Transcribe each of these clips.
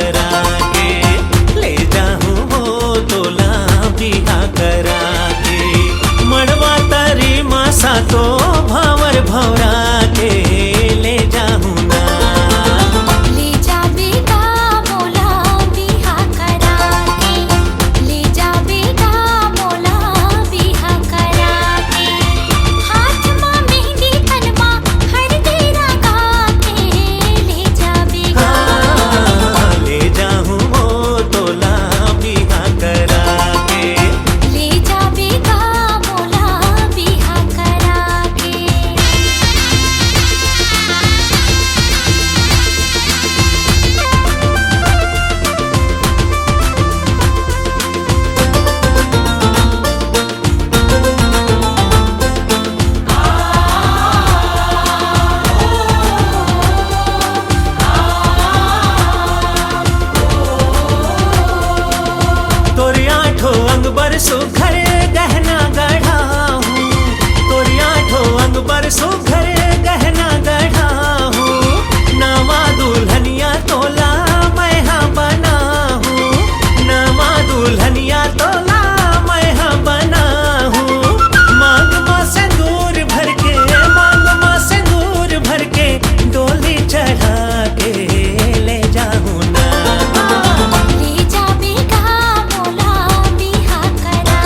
करा के, ले जाऊं वो तोला बिहा करा के, मड़वा तारी मासा तो भावर भौरा के ले जाऊं ना। ले जा बेटा मोला बिहा करा के, ले जा बेटा मोला बिहा करा के, हाथ मां मेहंदी तनमा हरदी लगा के, ले जा बेटा ले जाऊं वो तोला बिहा करा के। ले जा बेटा मोला बिहा करा के। तोरी आठो अंग बर सुघर गहना गढ़ा हूँ, तोरी आठो अंग बर सुघर गहना गढ़ा हूँ, नवा दुल्हनिया तोला मैं हाँ बना हूँ, नवा दुल्हनिया तोला मैं हाँ बना हूँ, मांग माँ से दूर भर के, मांग माँ से दूर भर के, डोली चढ़ा के ले जाऊँ ना। ले जा बेटा मोला बिहा करा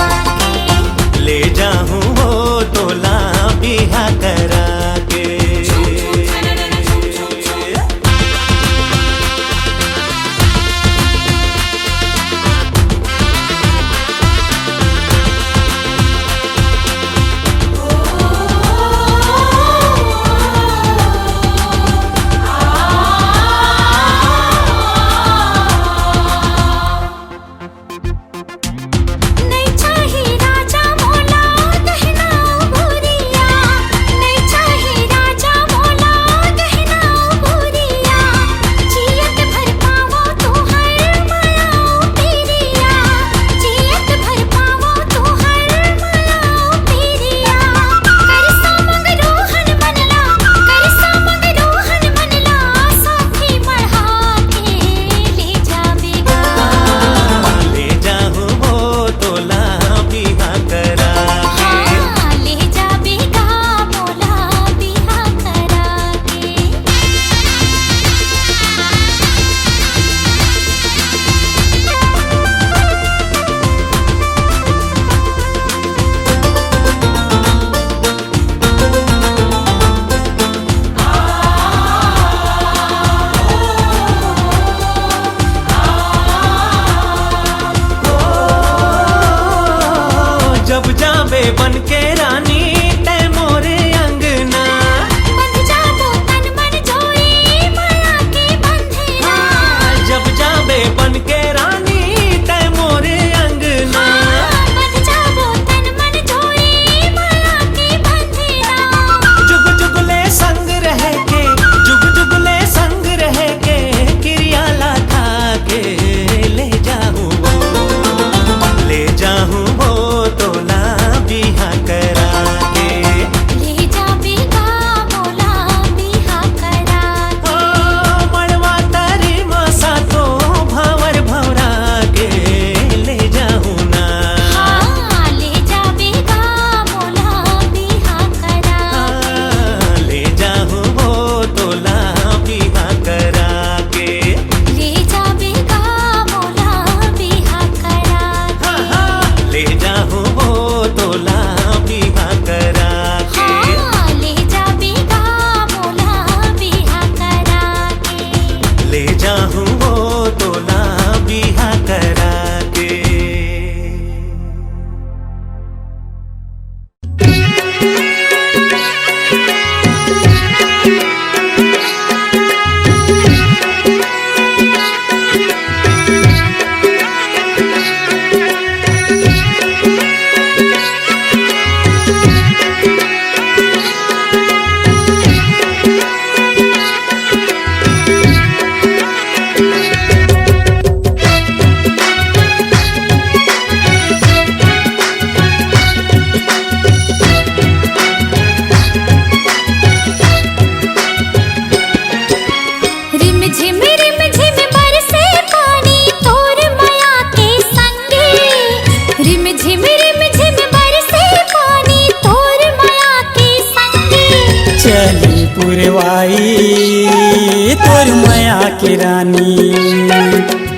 के रानी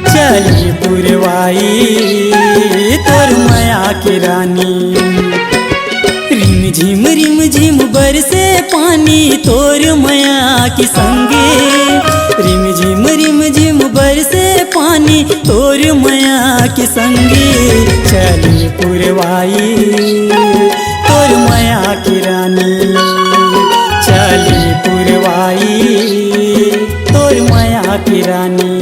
चली पुरवाई तोर माया के रानी। रिम झिम बरसे पानी तोर माया के संगे, रिम झिम बरसे पानी तोर माया के संगे चली पुरवाई तोर माया की रानी चली पुरवाई तोर माया की रानी।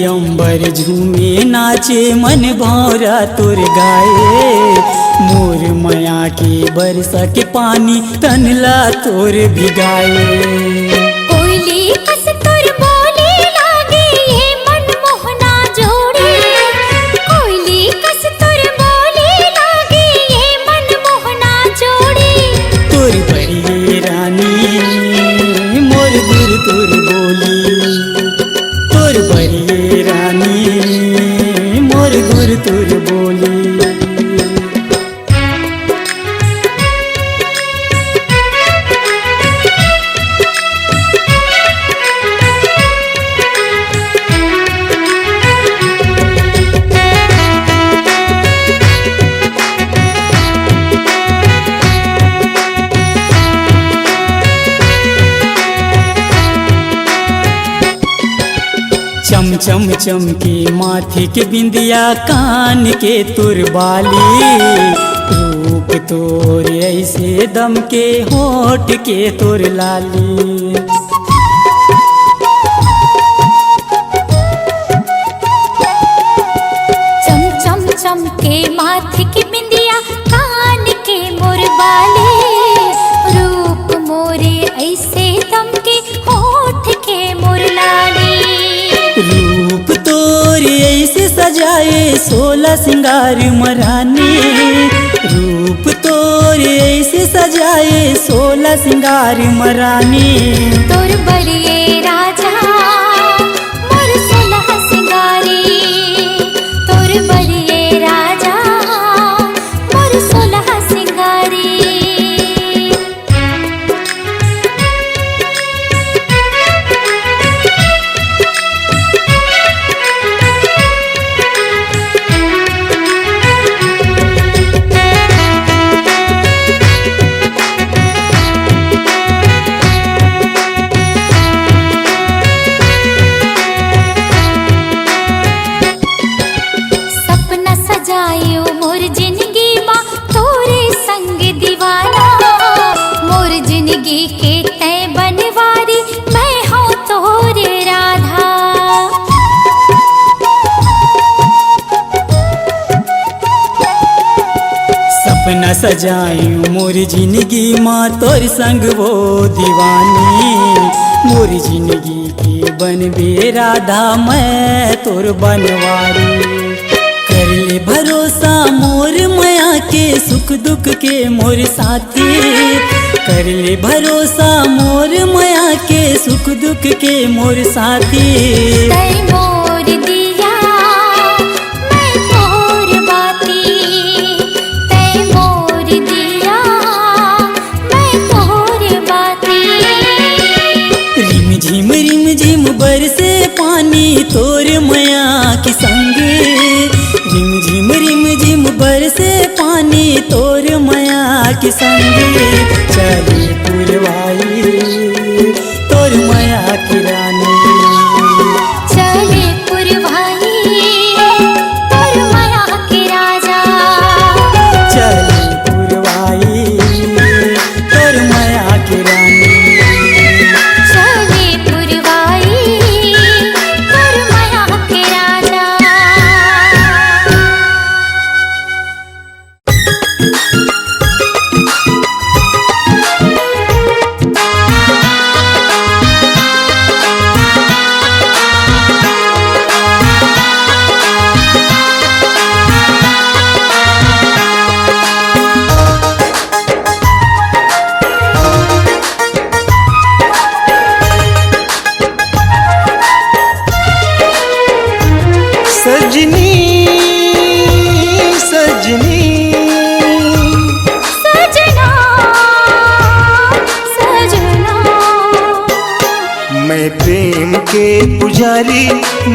अंबर झूमे नाचे मन भौरा तोर गाए, मोर माया के बरसा के पानी तनला तोर भिगाए। कोयली कस तोर बोले लागे ये मन मोहना जोड़े, कोयली कस तोर बोले लागे ये मन मोहना जोड़े। तोर बड़ी रानी मोर गुर तोर बोली, तोर बड़ी रानी मोर गुर तोर बोली। चम चम चमके माथे के बिंदिया कान के तुरबाली, रूप तोर ऐसे दम के होठ के तोर लाली। चम चम चमके माथे की बिंदिया कान के मोर बाले, रूप मोरे ऐसे दम के होठ के मोर लाली। रूप तोर ऐसे सजाए 16 सिंगार मरानी, रूप तोर ऐसे सजाए 16 सिंगार मरानी। तोर बड़िए राजा मोर 16 सिंगारी, तोर बड़िए राजा मोर 16 सिंगारी। सपना सजायूं मोर जिंदगी माँ तोर संग वो दीवानी, मोर जिंदगी के बनबे राधा मैं तोर बनवारी। कर ले भरोसा मोर माया के सुख दुख के मोर साथी, कर ले भरोसा मोर माया के सुख दुख के मोर साथी। तै मोर दिया मैं तोर बाती, तै मोर दिया मैं तोर बाती। रिम झिम बरसे पानी तोर माया के संगे, रिम झिम बरसे पानी तोर माया के संगे चली पुरवाई तोर माया की रानी। चले पुरवाई तोर माया के राजा, चली पुरवाई तोर माया की रानी। चले पुरवाई तोर माया सजनी सजनी सजना सजना। मैं प्रेम के पुजारी,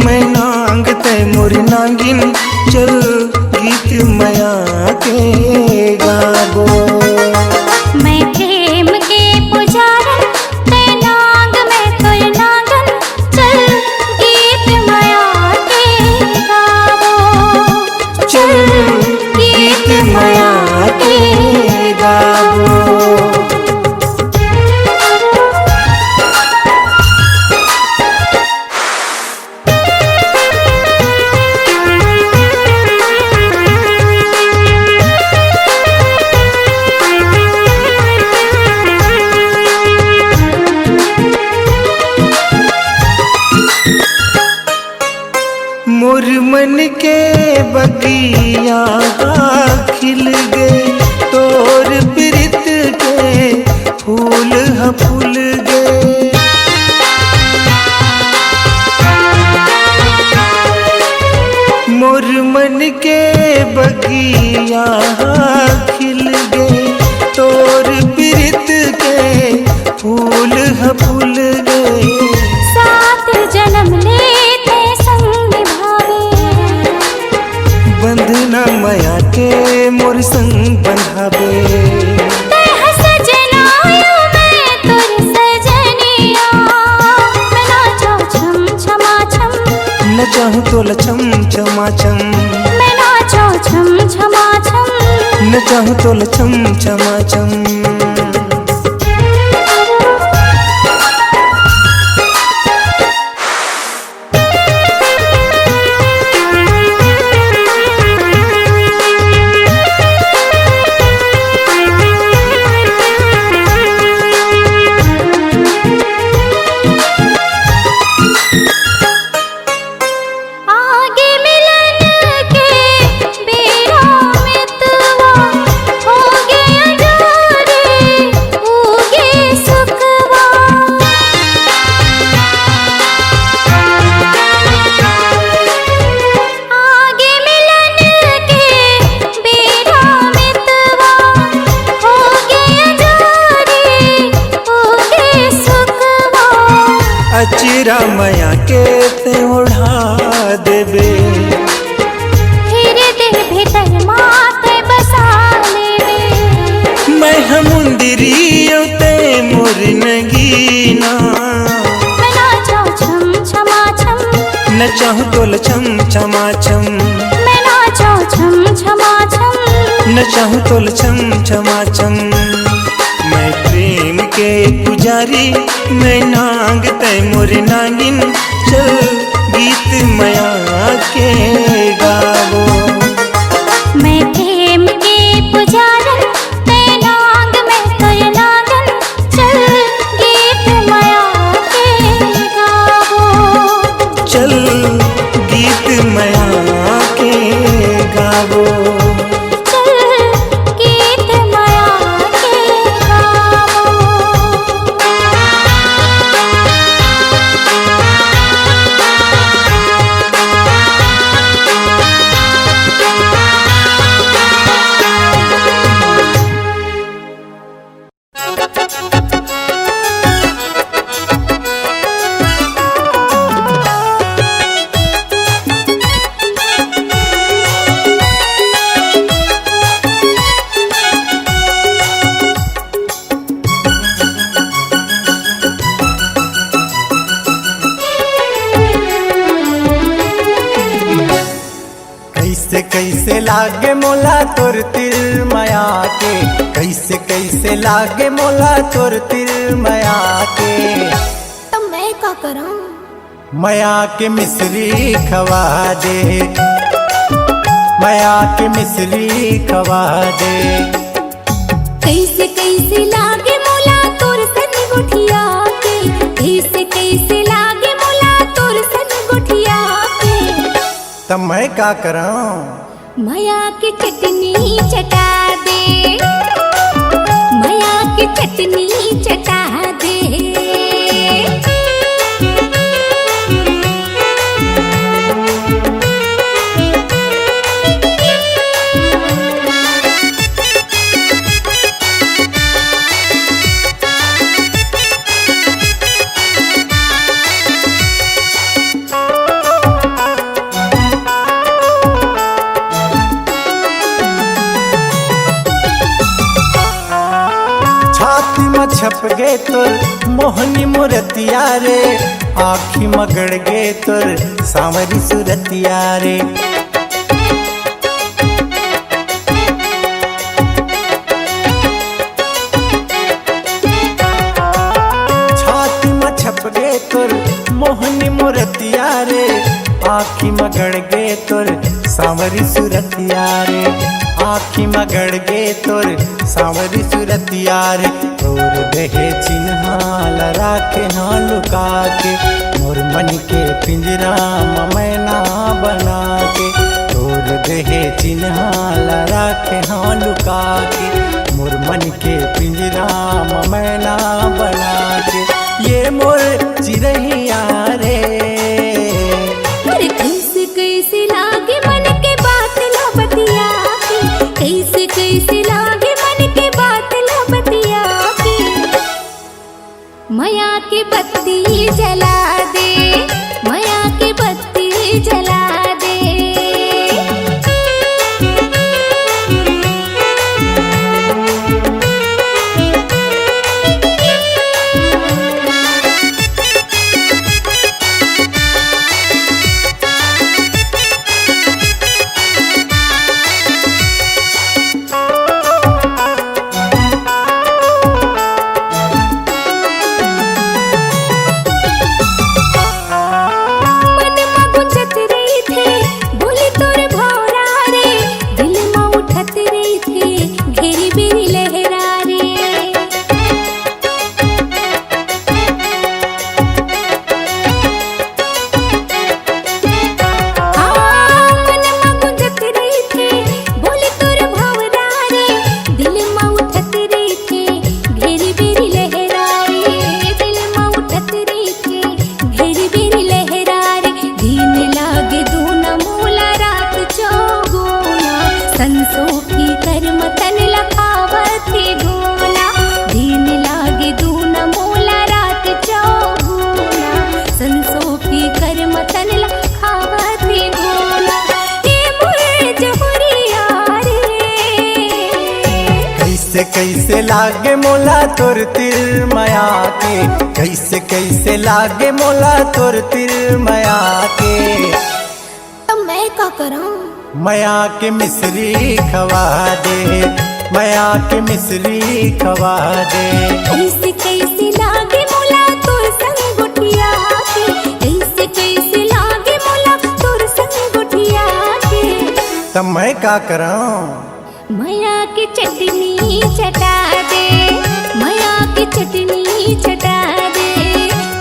मैं नांग तय मोर नांगिन, चल गीत माया के गाबो। मैं प्रेम के पुजारी, ते नांग में तोर नांगन, चल गीत माया के गावो। चल गीत माया के गाबो। मोर मन के बगिया खिल गए, तोर प्रीत के फूल फूल गए। मोर मन के बगिया खिल गए, तोर प्रीत के फूल फूल गए। सात जन्म लेते संग निभावे, बंधना माया के मोर संग बंधावे। तह सजनायो मैं तोर सजनिया, मैं नाचो छम छमा छम, न चाहूँ तो लछम छमा छम, मैं नाचो छम छमा छम। न चाहूँ तो लछम छमा छम। आगे मिलन के बेरा में तुआ, हो गया जारे उगे सुखवा। आगे मिलन के बेरा में तुआ, हो गया जारे उगे सुखवा। अचिरा माया के ते ओढ़ा देबे, हृदय भीतर माते बसा लेवे। मैं हमुंदरियो ते मोर नगीना। मैं नाचो छम छमा छम, न चाहूँ तो लछम छमा छम, मैं नाचो छम छमा छम। न चाहूँ तो लछम छमा छम। मैं प्रेम के पुजारी, मैं नांग तय मोर नागिन, चल गीत माया के गावो। मैं प्रेम के पुजारी, ते नांग में तोर नांगन, चल गीत माया के गावो। चल गीत माया के गावो। चल गीत माया के गावो। कैसे कैसे लागे मोला तोर तिल माया के, कैसे कैसे लागे मोला तोर तिल माया के। तो मैं का करूं? माया के मिश्री खवा दे, माया के मिश्री खवा दे। कैसे कैसे लागे मोला तोर सन गुठिया के, कैसे कैसे लागे मोला तोर सन गुठिया के। तब मैं का करूं? माया की चटनी चटा दे, माया की चटनी चटा दे। में छप गे तोर मोहनी मूर्तिया रे, आँखी में गड़ गे तोर सांवरी सूरतिया रे। छाती में छप गे तोर मोहनी मूर्तिया रे, आँखी में गड़ गे तोर सांवरी सूरतिया रे, आँखी में गड़ गे तोर सांवरी सूरतिया रे। तोर देहे चिन्हा लड़ा के हाँ लुका के, मोर मन के पिंजरा में मैना बना के। तोर देहे चिन्हा लड़ा के हाँ लुका के, मोर मन के पिंजरा में मैना बना के। ये मोर चिरहिया रे, कैसे कैसे लागे मन के बात ला बतिया के, कैसे कैसे लागे मन के बात ला बतिया के। माया की बत्ती जला दे, माया की बत्ती जला दे। कैसे लागे मोला तोर तिर माया के, कैसे कैसे लागे मोला तोर तिर माया के। तो मैं क्या करूं? माया के मिश्री खवा दे, माया के मिश्री खवा दे। कैसे कैसे लागे मोला तोर संग गुठिया के, कैसे कैसे लागे मोला तोर संग गुठिया के। तब मैं क्या करूं? माया की चटनी चटा दे, माया की चटनी चटा दे,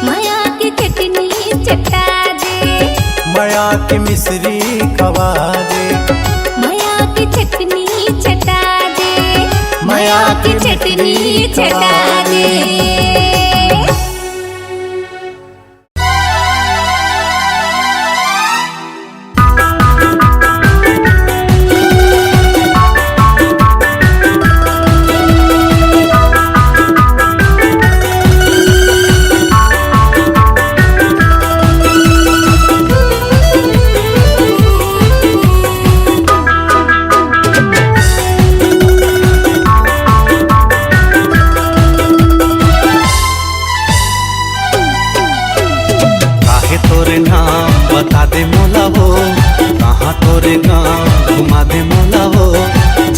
माया की चटनी चटा दे। माया की मिश्री खवा दे, माया की चटनी चटा दे, माया की चटनी चटा दे। बता दे मोला हो, कहाँ तोरे गाँव घुमा दे मोला हो।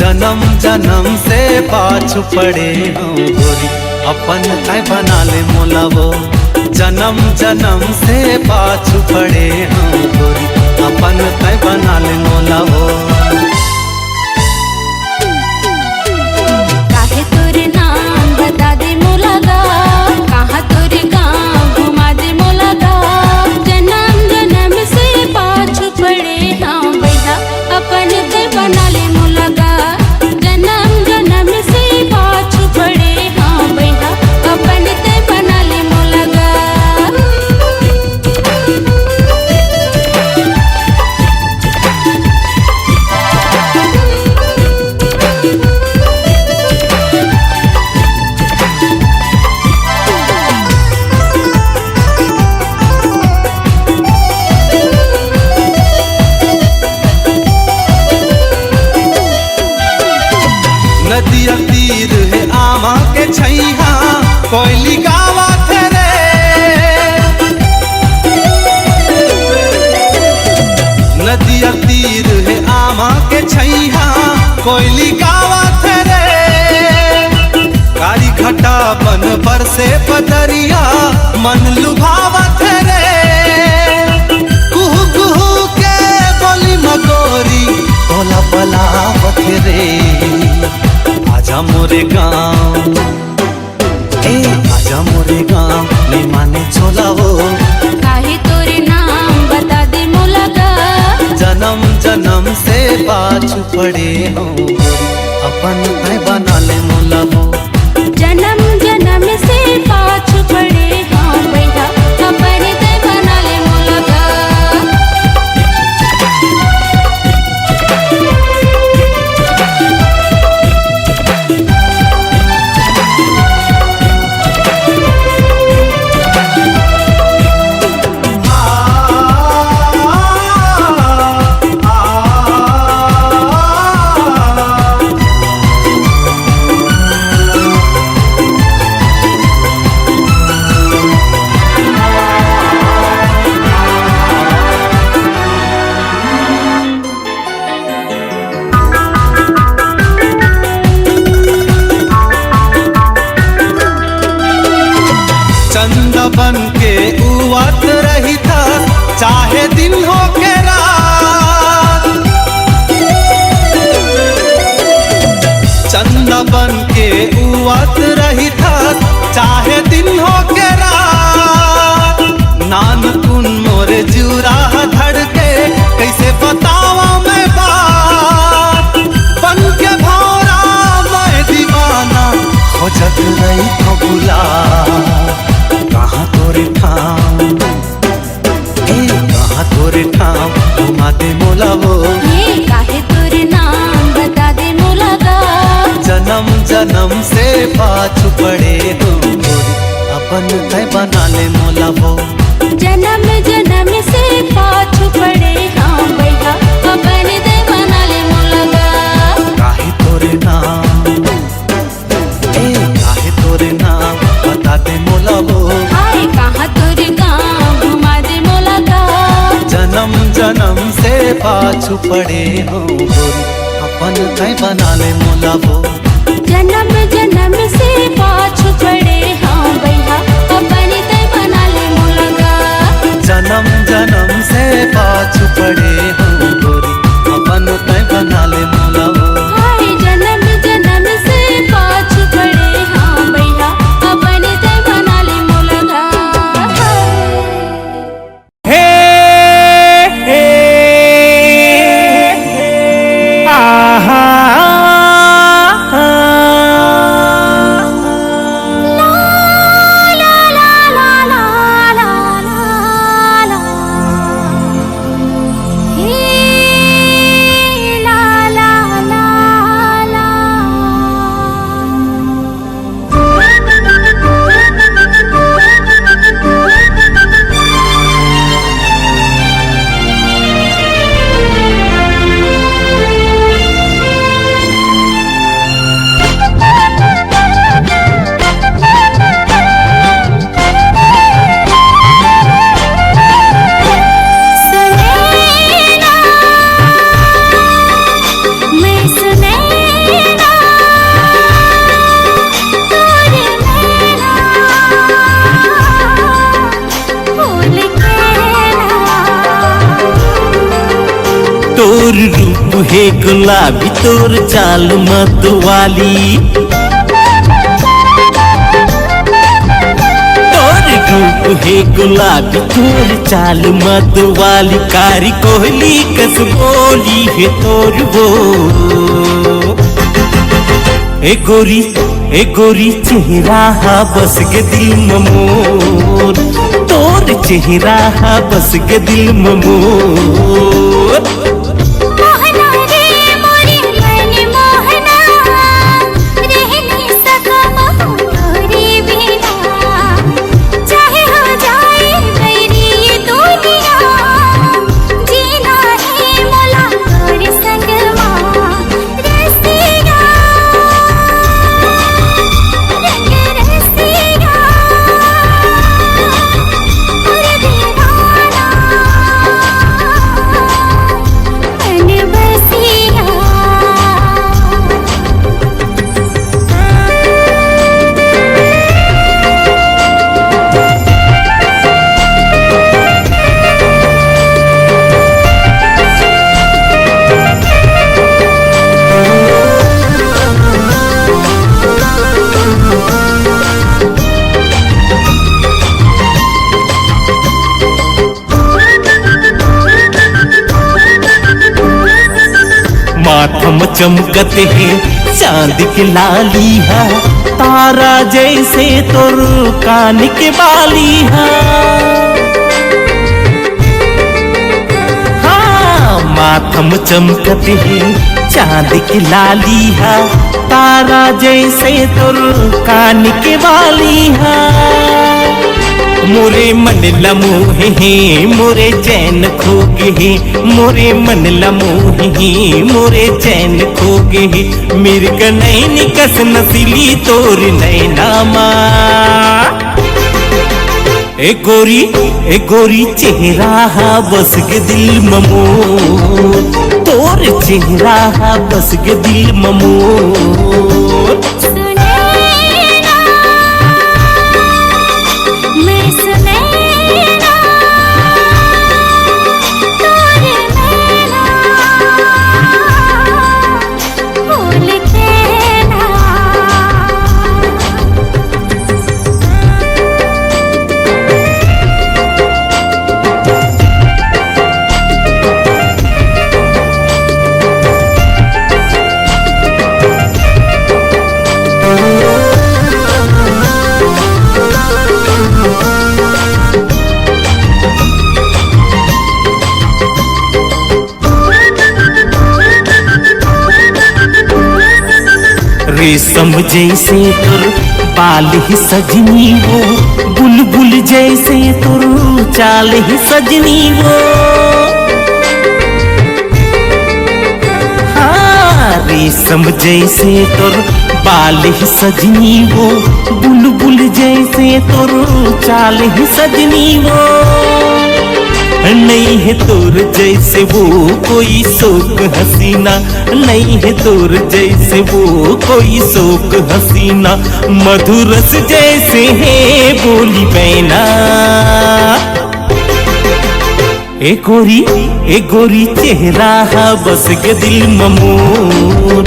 जन्म जन्म से पाछू पड़े हो गोरी, अपन काय बना ले मोला हो। जन्म जन्म से पाछू पड़े हो गोरी, अपन काय बना ले मोला हो। काहे तोरे नाम बता दे मोला गा, कहाँ तोरे गाँव घुमा दे मोला गा। पड़े हाँ भैया अपन ते बना ले मोला गा। जन्म जन्म से पाछू पड़े हाँ भैया अपन ते बना ले मोला गा। नदिया तीर है आमा के छैया, कोयली गावत रे नदिया तीर है आमा के छैया कोयली गावत रे कारी घटा बन पर से बदरिया मन लुभावत रे कुहू कुहू के बोली मगोरी बोला बलावत रे आजा मोरे गाँव आजा मोरे गाँव नहीं माने छोला वो काहे तोरे नाम बता दे मोला गा जन्म जन्म से पाछू पड़े हो अपन भाई बना ले मोला वो जन्म जन्म से पाछू पड़े हाँ भैया अपन ते बना ले मोला गा चंदा बन के उवत रही था चाहे दिन हो के रात चंदा बन के उवत रही था चाहे दिन हो के रात नान कुन मोरे जुरा धड़के कैसे बतावा मैं बात बन के भौरा मैं दीवाना खोजत रही तो बुला कहाँ तोरे ठाम कहाँ तोरे ठाम घुमा दे मोला वो काहे तोरे नाम बता दे मोला गा जन्म जन्म से पाछू पड़े हो अपन तय बना ले मोला वो जन्म जन्म से पाछू पड़े हाँ भैया अपन ते बना ले मोला गा काहे तोरे नाम काहे तोरे नाम बता दे मोला वो हाय कहाँ तोरे गाँव घुमा दे मोला गा जन्म जन्म से पाछू पड़े हो अपन तय बना ले मोला वो जन्म जन्म से पाछू पड़े हाँ भैया अपन ते बना ले मोला गा जन्म जन्म से पाछू पड़े हो गोरी अपन तय बना ले मोला वो हाय जन्म जन्म से पाछू पड़े हाँ भैया अपन ते बना ले मोला गा हे हे आहा ला ला ला ला ला ला ला हे ला ला ला सुनैना मैं सुनैना तोरे नैना फूल केना तोर रूप है गुलाबी तोर चाल मतवाली तोर रूप है गुलाबी तोर चाल मतवाली कारी कोहली कस बोली है तोर वो ए गोरी चेहरा हा बस के दिल ममोर तोर चेहरा हा बस के दिल ममोर मोहना रे मोरे मन मोहना रह नहीं सका महू तोरे बिना चाहे हो जाए मेरी ये दुनिया जीना है मोला तोरे संग माँ रसिया रंग रसिया माथम चमकत है चांद के लाली है, तारा जैसे तोर कान के बाली है। हाँ, माथम चमकत है चांद की लाली है, तारा जैसे तोर कान के बाली है। मोरे मन लमोहे हैं मोरे चैन खो गए, मोरे मन लमोहे हैं मोरे चैन खो गए। मिर्ग नैन कस नसीली तोर नैनामा। ए गोरी चेहरा हा बस के दिल ममोर, तोर चेहरा हा बस के दिल ममोर। रेशम जैसे तुर बाल ही सजनी हो, बुलबुल जैसे तुर चाल ही सजनी हो। हाँ, रेशम जैसे तुर बाल ही सजनी हो, बुलबुल जैसे तुर चाल ही सजनी हो। नहीं है तोर जैसे वो कोई शोक हसीना, नहीं है तोर जैसे वो कोई शोक हसीना। मधुरस जैसे है बोली बैना। ए गोरी चेहरा हा बस के दिल ममोर,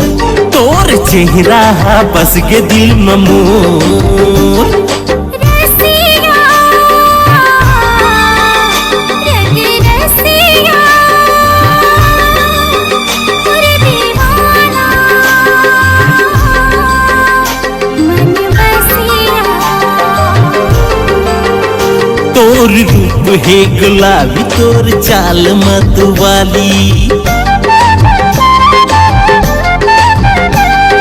तोर चेहरा हा बस के दिल ममोर। तोर रूप है गुलाबी तोर चाल मतवाली,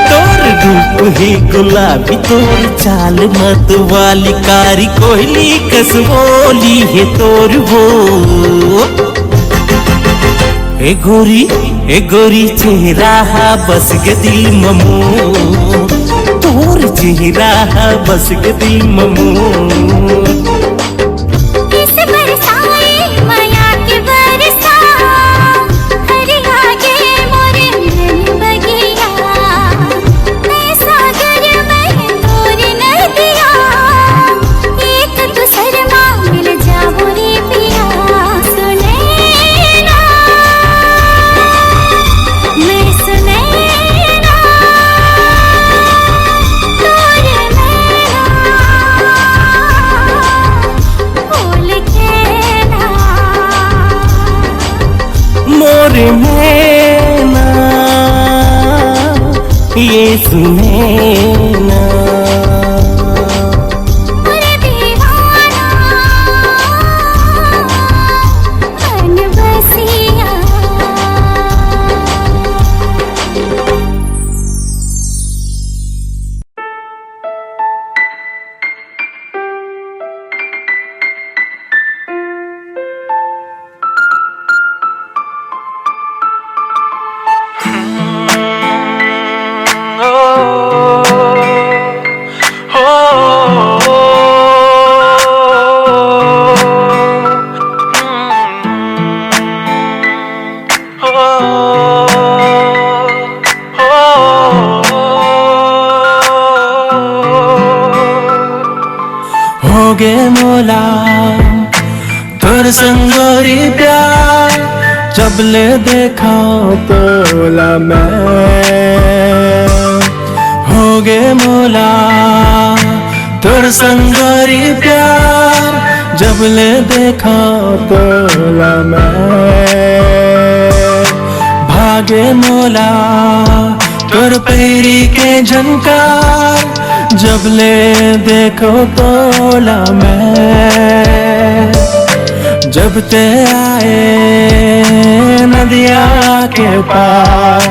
तोर रूप है गुलाबी तोर चाल मतवाली। कारी कोयली कस बोली है तोर वो। ए गोरी चेहरा हा बस के दिल ममोर, तोर चेहरा हा बस के दिल ममोर। मोरे मैना ये सुने ना, होगे मोला तोर संगोरी प्यार, जब ले देखा तोला मैं। होगे मोला तोर संगोरी प्यार, जब ले देखा तोला मैं। लागे मोला तोर पैरी के झनकार, जब ले देखो तोला मैं, जब ते आए नदिया के पार,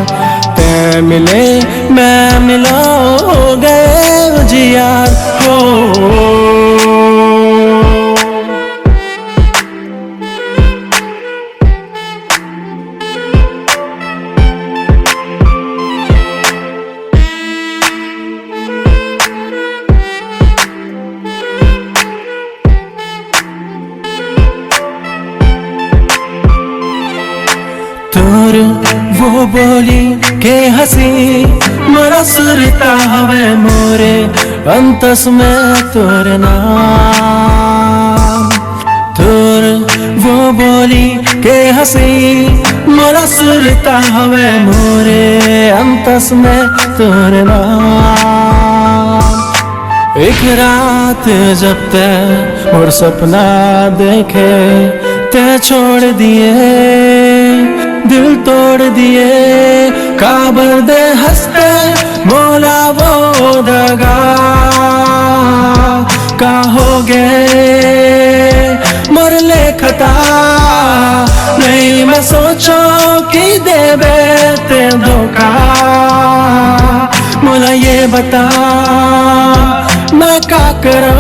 ते मिले मैं मिला हो गए उजियार हो। तोर वो बोली के हंसी मोरा सुरता हवे मोरे अंतस में तोर नाम, तोर वो बोली के हंसी मोरा सुरता हवे मोरे अंतस में तोर नाम। एक रात जब ते मोर सपना देखे ते छोड़ दिए, दिल तोड़ दिए, काबर दे हंसते मोला वो दगा, का हो गए मर ले खता, नहीं मैं सोचो कि देवे ते धोखा, मोला ये बता मैं का करो,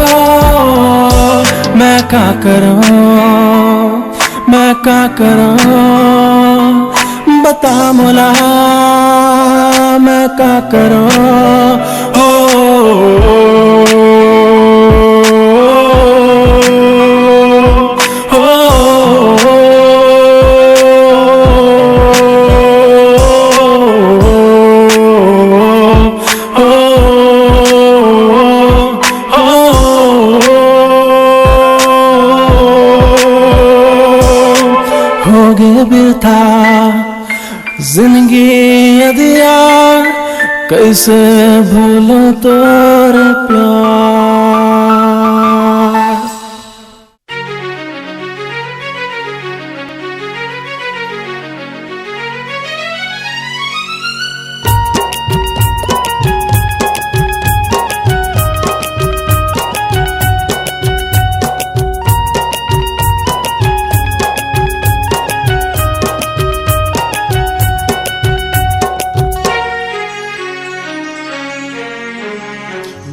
मैं का करो, मैं का करो, बता मोला मैं का करो हो। हो गए बिरथा जिंदगी यदिया, कैसे भूलो तोर प्यार।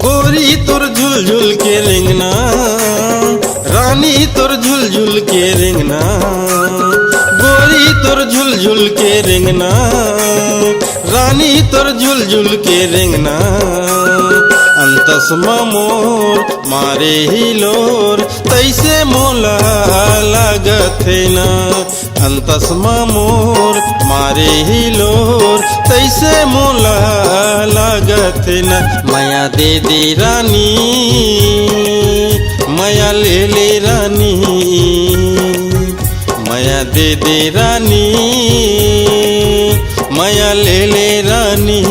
गोरी तोर झुलझुल के रेंगना, रानी तोर झुलझुल के रेंगना, गोरी तोर झुलझुल के रेंगना, रानी तोर झुलझुल के रेंगना, अंतस मोर मारे ही लोर तैसे मोला लागत है ना, अंतस मोर मारे ही लोर तैसे मोला लागत है ना। माया दे दे रानी, माया ले ले रानी, माया दे दे रानी, माया ले ले रानी।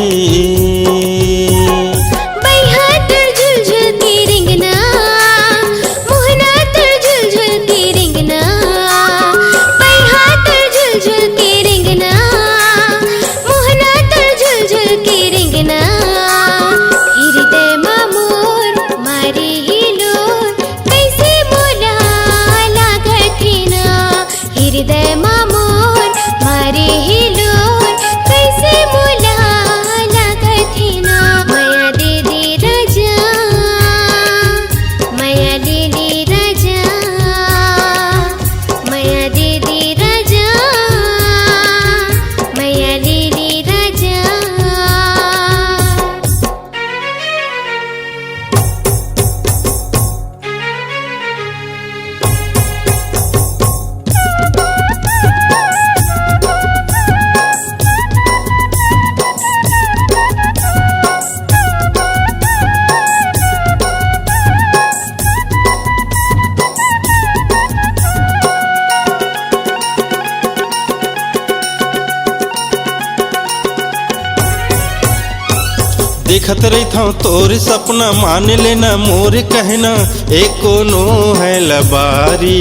देखत रही था तोर सपना मान लेना मोर कहना एको नो है लबारी।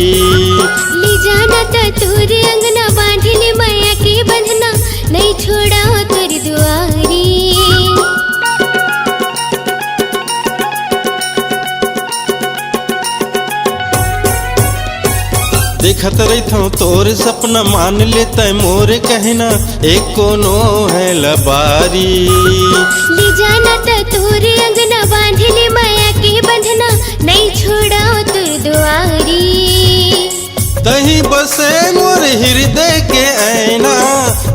ले जाना ता तोर अंगना बांध ले माया के बंधना नहीं देखत रही तोर सपना मान लेता मोर कहना एक कोनो है लबारी। ले जाना तो तोर अंगना बांध ले माया के बंधना नहीं छोड़ाओ तुर दुआरी। तही बसे मोर हृदय के ऐना,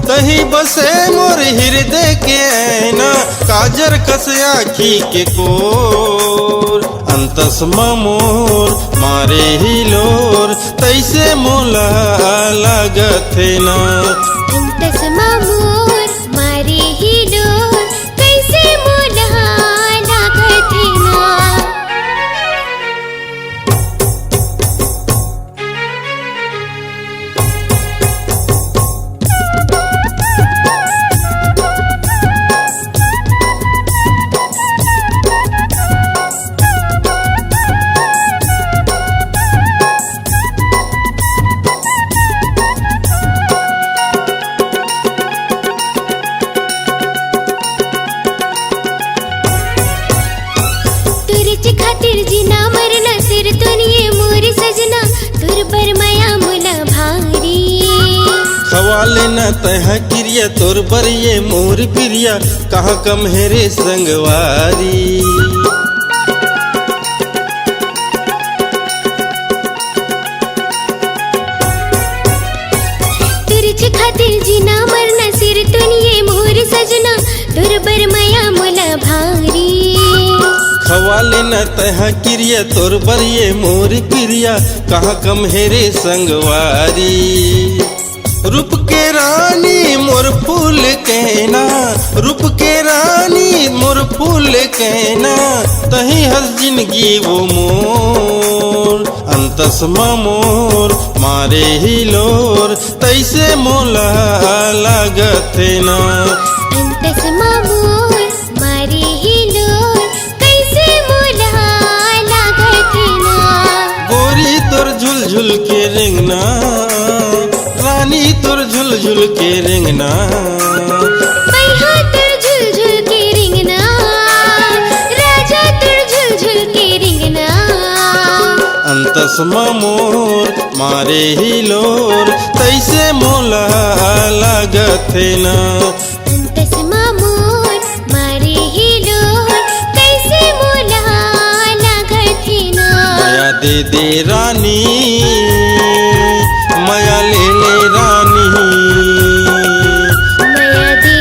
तही बसे मोर हृदय के ऐना, काजर कस आखी के कोर अंतसमा मोर मारे ही लोर तैसे मोला लागत ना। अंतसमा मोर मारे ही लोर कैसे मोला लागत ना। खातिर जीना मरना सिर दुनिये मोर सजना तुर पर माया मुला भारी। खवाले न तह क्रिया तोर बर ये मोर प्रिया कहाँ कम हेरे संगवारी। तुरच खातिर जीना मरना सिर दुनिये मोर सजना तुर पर माया मुला भारी। खवाले न तह क्रिया तोर बर ये मोर क्रिया कहाँ कम हेरे संगवारी। रूप के रानी मोर फूल कहना, रूप के रानी मोर फूल कहना, तही हंस जिंदगी वो मोर अंतसमा मोर मारे ही लोर तैसे मोला लागत ना। अंतसमा मोर मारे ही लोर कैसे मोला लागत ना। गोरी तोर झुलझुल के रेंगना, रानी तोर झुलझुल के रेंगना, पैहा तुर झुलझुल के रिंगना, राजा तुर झुलझुल के रिंगना। अंतसमा मोर मारे ही लोर तैसे मोला लागत ना। अंतसमा मोर मारे ही लोर कैसे मोला लागत ना। माया दे रानी, माया ले रानी, माया दे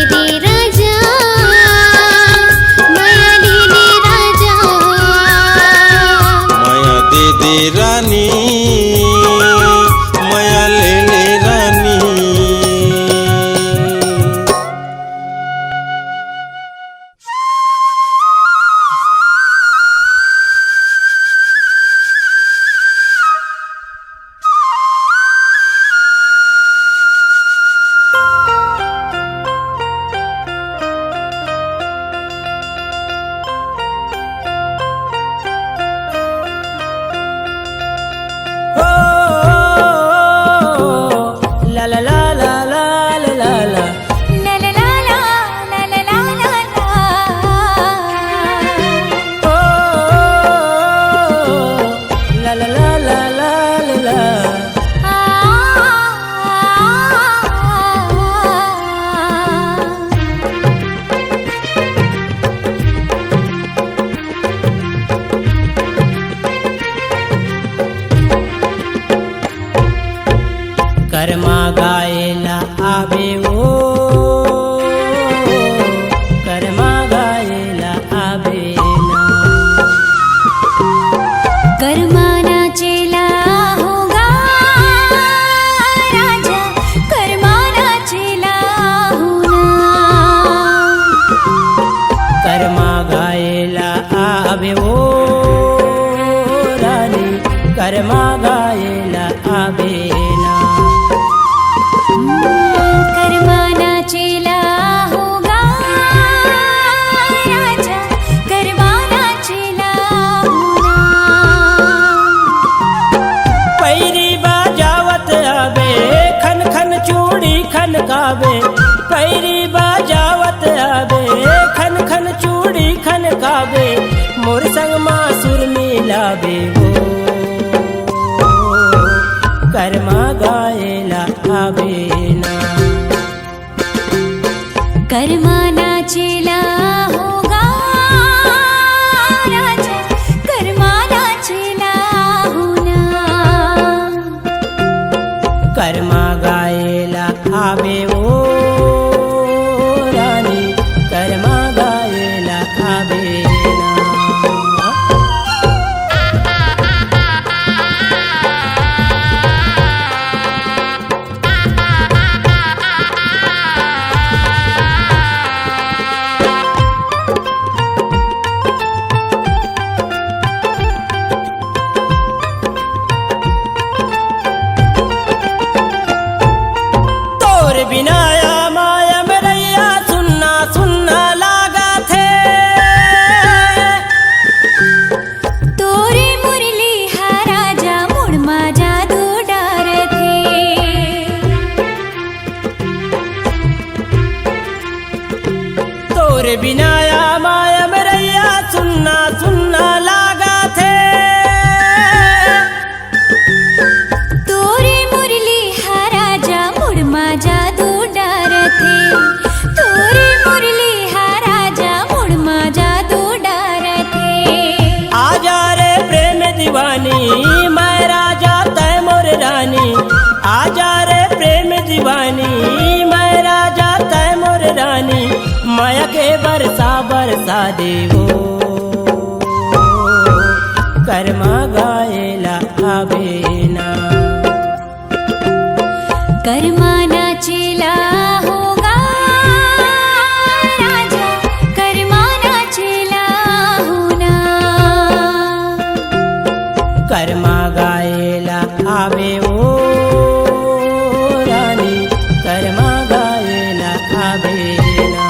राजा, माया ले राजा। माया दे रानी, माया ले रानी। कर्माना चेला होगा राजा, कर्माना चेला होना। कर्मा गायला आवे ओ रानी, कर्मा गायला आवे ना। बिनाया माया मरैया सुनना सुनना लागा थे, तोरे मुरली हा राजा मुड़मा जादू डार थे। तोरे बिनाया माया मरैया सुनना सुनना लागा थे, तोरे मुरली हा राजा मुड़मा जादू डार थे। तोरे मुरली हा राजा मुड़मा जादू डार थे। आजा रे प्रेम दीवानी मैं राजा तय मोर रानी, आजा रे प्रेम दीवानी मैं राजा तय मोर रानी, माया के बरसा बरसा देवो कर्मा गायला आवे ना। कर्माना चेला होगा राजा, कर्माना चेला होना। कर्मा गायला आवे ओ रानी, कर्मा गायला आवे ना।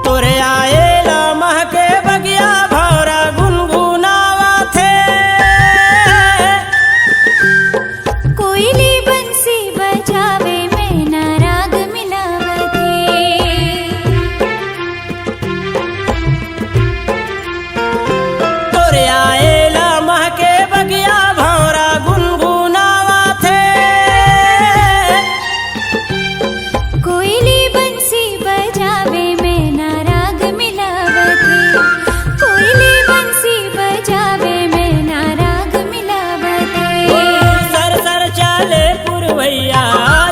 तोरे आएला महके बगिया भौरा गुनगुनावा थे, कोयली बंसी बजावे में ना राग मिलावते। तोरे आएला महके बगिया भौरा गुनगुनावा थे, कोयली बंसी बजावे में ना राग मिलावते। कोयली बंसी बजावे में ना राग मिलावते। सर सर चाले पुरवैया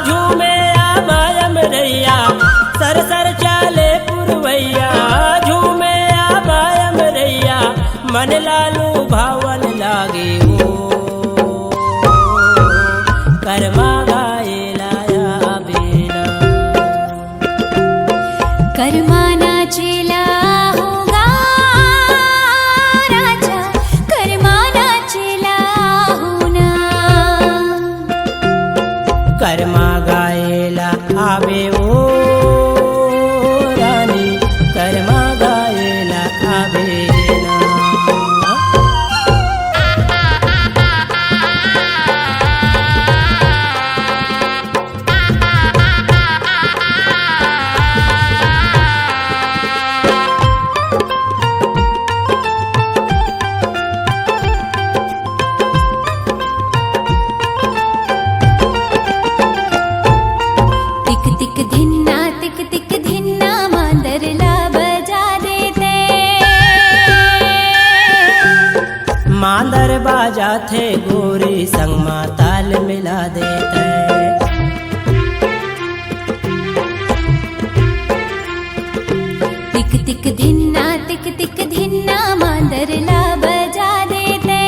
झूमे आबायम रैया, सर सर चाले पुरवैया झूमे आबायम रैया, मन लालू भावन लागे ओ कर्मा गायला आवे ना। कर्माना चेला होगा राजा, कर्माना चेला होना। कर्मा गायला आवे ओ रानी, कर्मा गायला आवे ना। तिक तिक धिन्ना तिक तिक धिन्ना मांदरला बजा देते। मांदर बाजा थे गोरी संग मा ताल मिला देते। तिक तिक धिन्ना तिक तिक धिन्ना मांदरला बजा देते।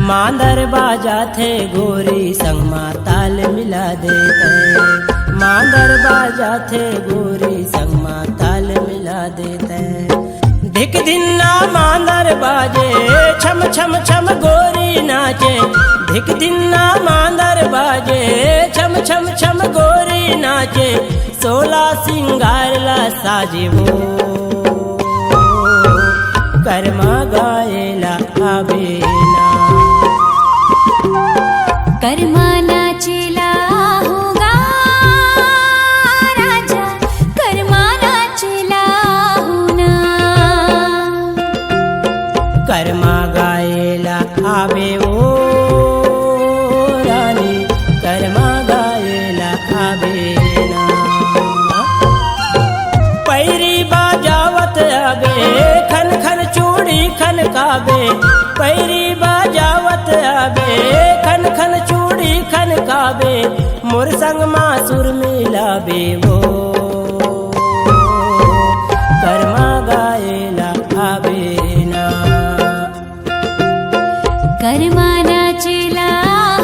मांदर बाजा थे गोरी संग मा ताल मिला देते। मांदर बाजा थे गोरी संग मा ताल मिला देते। धिक धिन्ना मांदर बाजे छम छम छम गोरी नाचे। धिक धिन्ना मांदर बाजे छम छम छम गोरी नाचे। 16 सिंगार ला साजे वो कर्मा गायला आवेना। कर्मा नाचेला होगा राजा, कर्मा नाचेला होना। कर्मा गायला आवे ओ रानी, कर्मा गायला आवेना। पैरी बाजावत आवे खन खन चूड़ी खन काबे, पैरी बाजावत आवे खन खन चूड़ी खन काबे, मोर संग मासुर मिलावे वो कर्मा गायला आवेना। कर्मा नाचेला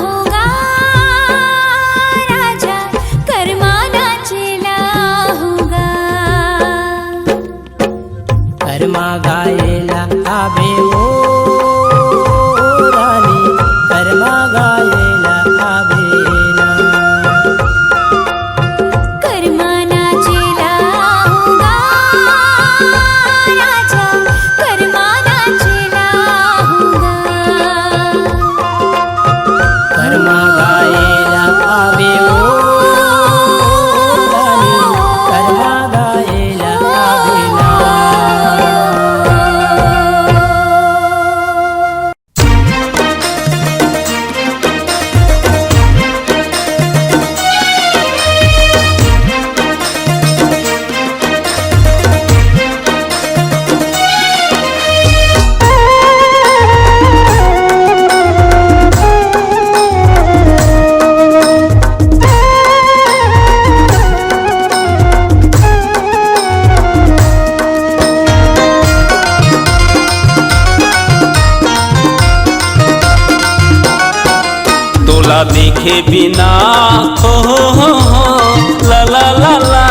होगा राजा, कर्मा नाचेला होगा। कर्मा गायला आवे ओ रानी, कर्मा गायला आवेना। कर्मा नाचेला होगा राजा, कर्मा नाचेला होगा। कर्मा गायला आवे ओ रानी, कर्मा गायला आवेना। तोला देखे बिना हो ला ला ला ला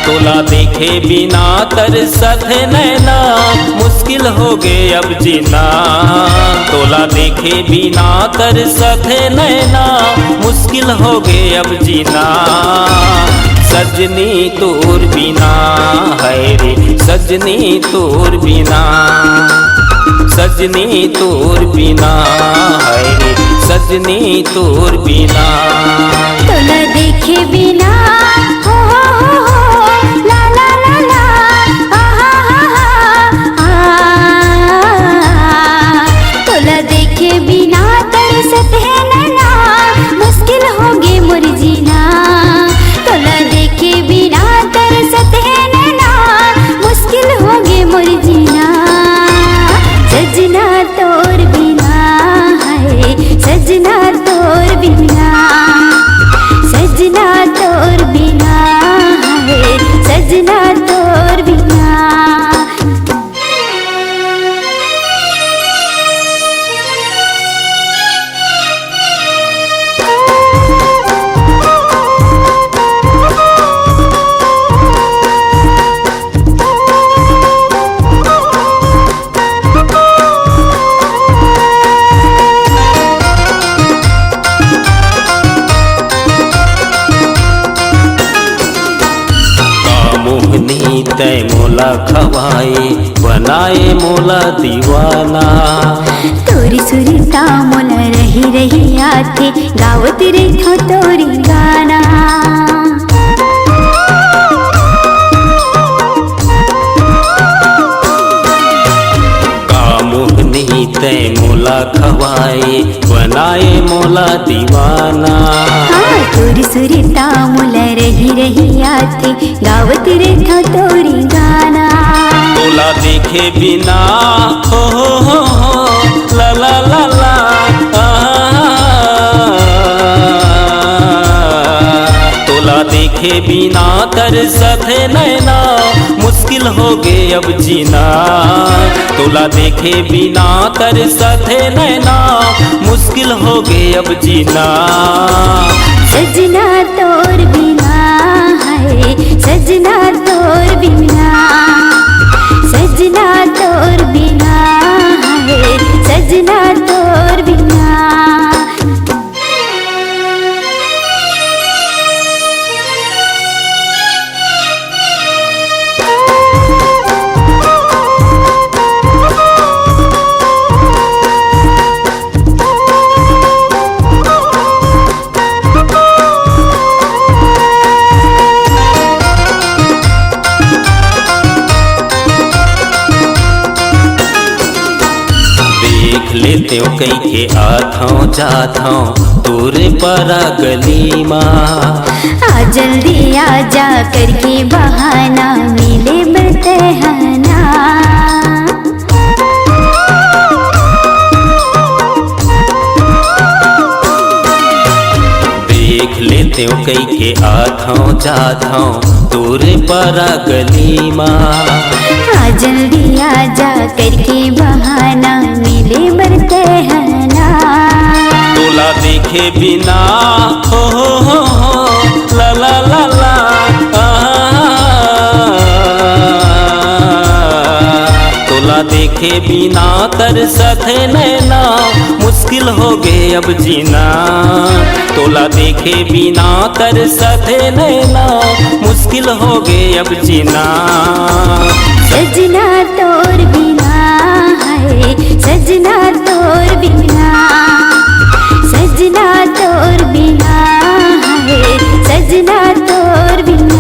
तोला देखे बिना तरसत है नैना, मुश्किल हो गए अब जीना। तोला देखे बिना तरसत है नैना, मुश्किल हो गए अब जीना। सजनी तोर बिना है रे, सजनी तोर बिना, सजनी तोर बिना है रे, सजनी तोर बिना। तोला देखे बिना हो ला ला ला ला तोला देखे बिना तरसत है नैना, मुश्किल होगे मोर जीना। तोला देखे बिना तरसत है नैना, मुश्किल होगे मोर जीना। सजना तोर बिना है, सजना तोर बिना, सजना तोर बिना है, सजना तोर बिना। मोहनी तय मोला खवाए, बनाए मोला दीवाना। तोरी सुरता मोला रही रही आथे, गावत रे थो तोरी गाना। मोहनी तय मोला खवाए, बनाए मोला दीवाना। तोरी सुरता मोला रही रही आथे, गावत रे थो तोरी गाना। तोला देखे बिना हो ला ला ला ला तोला देखे बिना तरसत है नैना, मुश्किल हो गए अब जीना। तोला देखे बिना तरसत है नैना, मुश्किल हो गए अब जीना। सजना तोर बिना है, सजना तोर बिना, सजना तोर बिना है, सजना तोर बिना। देख लेते हो कई के आथों जाथों तोरे परा गली माँ। आ जल्दी आ जा करके बहाना मिले बरतहना। देख लेते हो कई के आथों जाथों तोरे परा गली माँ। आ जल्दी आ जा करके बहाना मिले बरतहना। तोला देखे बिना हो ला ला ला ला तोला देखे बिना तरसत है नैना मुश्किल हो गए अब जीना। तोला देखे बिना तरसत है नैना मुश्किल हो गए अब जीना। सजना तोर बिना है सजना तोर बिना। सजना तोर बिना है सजना तोर बिना।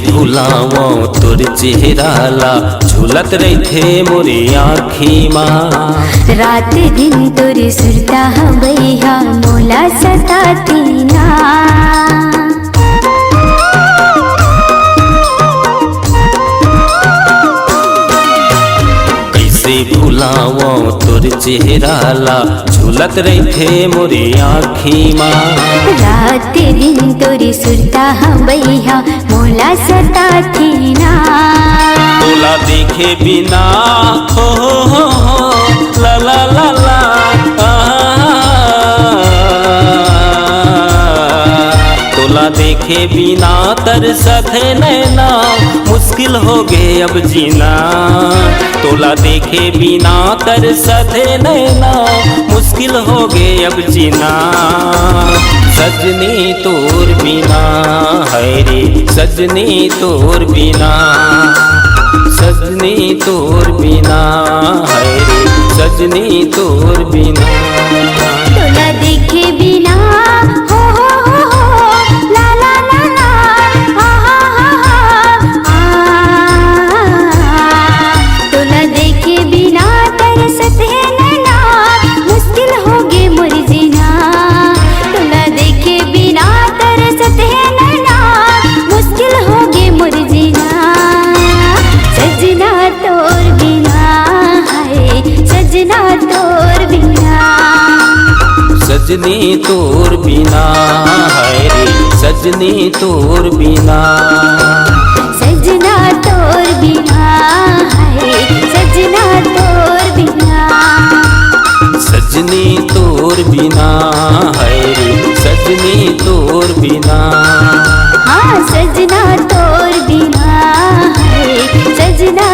भुलावो तोर चेहराला झूलत रही थे मोरे आँखी माँ। रात दिन तोर सुरता भैया मोला सताती ना। कैसे भुलावो तोर चेहराला झूलत रही थे मोरे आँखी माँ। रात दिन तोरी सुरता भैया मोला सताती ना। तोला देखे बिना हो ला ला ला ला तोला देखे बिना तरसत है नैना मुश्किल हो गए अब जीना। तोला देखे बिना तरसत है नैना मुश्किल हो गए अब जीना। सजनी तोर बिना है रे सजनी तोर बिना। सजनी तोर बिना है रे सजनी तोर बिना। तोला देखे बिना हो ला ला ला ला तोला देखे बिना तरसत है नैना मुश्किल हो गे मोर जीना। तोला देखे बिना तरसत है नैना मुश्किल हो गे मोर जीना। सजना तोर बिना है सजना तोर बिना। सजनी तोर बिना है रे सजनी तोर बिना। सजना तोर बिना है सजना तोर बिना। सजनी तोर बिना है रे सजनी तोर बिना। हाँ सजना तोर बिना है सजना